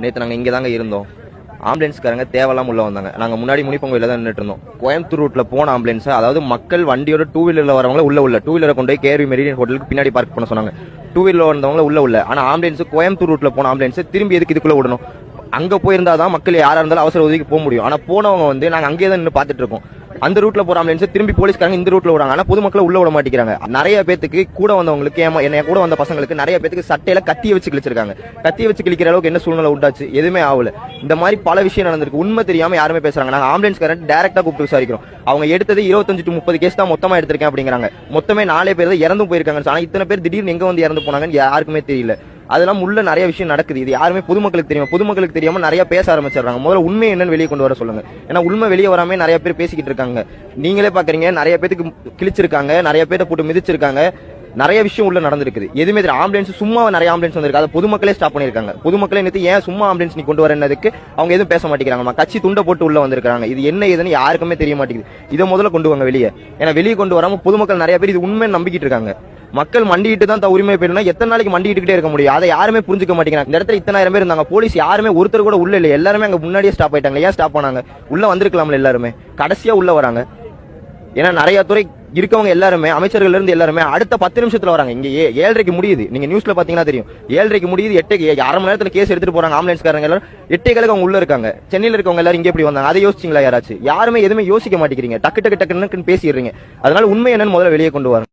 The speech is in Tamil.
நேற்று நாங்கள் இங்கே தாங்க இருந்தோம். ஆம்புலன்ஸ்காரங்க தேவையில்லாம உள்ள வந்தாங்க. நாங்கள் முன்னாடி முனிப்பங்கோயில தான் நின்றுட்டு இருந்தோம். கோயம்புத்தூர் ரூட்ல போன ஆம்புலன்ஸ், அதாவது மக்கள் வண்டியோட டூ வீலர்ல வரவங்கள உள்ள டூ வீலரை கொண்டு போய் கேரி மெரிடியன் ஹோட்டலுக்கு பின்னாடி பார்க் பண்ண சொன்னாங்க. டூ வீலர்ல வந்தவங்கள உள்ள ஆனா ஆம்புலன்ஸ் கோயம்புத்தூர் ரூட்ல போன ஆம்புலன்ஸ் திரும்பி எதுக்கு இதுக்குள்ள விடணும்? அங்க போயிருந்தாதான் மக்கள் யாரா இருந்தாலும் அவசர உதவிக்கு போக முடியும். ஆனா போனவங்க வந்து நாங்க அங்கேயே தான் நின்று பாத்துட்டு இருக்கோம். அந்த ரூட்ல போற ஆம்புலன்ஸ் திரும்பி போலீஸ்காரங்க இந்த ரூட்ல விடுறாங்க. ஆனா பொதுமக்களை உள்ள விட மாட்டேங்கிறாங்க. நிறைய பேத்துக்கு கூட வந்தவங்களுக்கு, என்ன கூட வந்த பசங்களுக்கு நிறைய பேத்துக்கு சட்டையில கத்திய வச்சு கிழிச்சிருக்காங்க. கத்திய வச்சு கிழிக்கிற அளவுக்கு என்ன சூழ்நிலை உண்டாச்சு? எதுவுமே ஆகல. இந்த மாதிரி பல விஷயம் நடந்திருக்கு. உண்மை தெரியாம யாருமே பேசுறாங்க. நாங்க ஆம்புலன்ஸ்காரன் டைரக்டா கூப்பிட்டு விசாரிக்கிறோம். அவங்க எடுத்தது 25 to 30 கேஸ் தான் மொத்தமா எடுத்திருக்கேன் அப்படிங்கிறாங்க. மொத்தமே 4 பேர் தான் இறந்து போயிருக்காங்க. ஆனா இத்தனை பேர் திடீர்னு எங்க வந்து இறந்து போனாங்கன்னு யாருக்குமே தெரியல. அதெல்லாம் உள்ள நிறைய விஷயம் நடக்குது. இது யாருமே பொதுமக்களுக்கு தெரியும். பொதுமக்களுக்கு தெரியாம நிறைய பேச ஆரம்பிச்சிடறாங்க. முதல்ல உண்மை என்னன்னு வெளியே கொண்டு வர சொல்லுங்க. ஏன்னா உண்மை வெளியே வராம நிறைய பேர் பேசிக்கிட்டு இருக்காங்க. நீங்களே பாக்குறீங்க, நிறைய பேருக்கு கிழிச்சிருக்காங்க, நிறைய பேரை போட்டு மிதிச்சிருக்காங்க. நிறைய விஷயம் உள்ள நடந்திருக்குது. எதுவுமே ஆம்புலன்ஸ் சும்மா நிறைய ஆம்புலன்ஸ் வந்திருக்கு. அதை பொதுமக்களே ஸ்டாப் பண்ணிருக்காங்க. பொதுமக்களே நேற்று ஏன் சும்மா ஆம்புலன்ஸ் நீ கொண்டு வரதுக்கு அவங்க எதுவும் பேச மாட்டேங்கிறாங்க. கட்சி துண்டை போட்டு உள்ள வந்திருக்காங்க. இது என்ன ஏதுன்னு யாருக்குமே தெரிய மாட்டேங்குது. இதை முதல்ல கொண்டு வாங்க வெளியே. ஏன்னா வெளியே கொண்டு வராம பொதுமக்கள் நிறைய பேர் இது உண்மை நம்பிக்கிட்டு இருக்காங்க. மக்கள் மண்டிட்டு தான் உரிமை போயிடுனா எத்தனை நாளைக்கு மண்டிக்கிட்டே இருக்க முடியும்? அதை யாருமே புரிஞ்சுக்க மாட்டேங்கிறாங்க. இந்த இடத்துல இத்தனை பேர் இருந்தாங்க. போலீஸ் யாருமே ஒருத்தர் கூட உள்ள இல்லை. எல்லாருமே அங்க முன்னாடியே ஸ்டாப் ஆயிட்டாங்க. ஏன் ஸ்டாப் பண்ணாங்க? உள்ள வந்திருக்கலாம்ல எல்லாருமே. கடைசியா உள்ள வராங்க. ஏன்னா நிறைய துறை இருக்கவங்க எல்லாருமே, அமைச்சர்கள் இருந்து எல்லாருமே அடுத்த 10 நிமிஷத்துல வராங்க. இங்க 7:30க்கு முடியுது. நீங்க நியூஸ்ல பாத்தீங்கன்னா தெரியும். 7:30க்கு முடியுது. 8க்கு அரை மணி நேரத்துல கேஸ் எடுத்துட்டு போறாங்க ஆம்புலன்ஸ்காரங்க எல்லாரும். 8:15 அவங்க உள்ள இருக்காங்க. சென்னையில இருக்கவங்க எல்லாரும் இங்க எப்படி வந்தாங்க? அதை யோசிச்சிங்களா யாராச்சும்? யாருமே எதுவுமே யோசிக்க மாட்டேங்கிறீங்க. டக்கு டக்கு டக்குன்னு பேசிடுறீங்க. அதனால உண்மை என்னன்னு முதல்ல வெளியே கொண்டு வராங்க.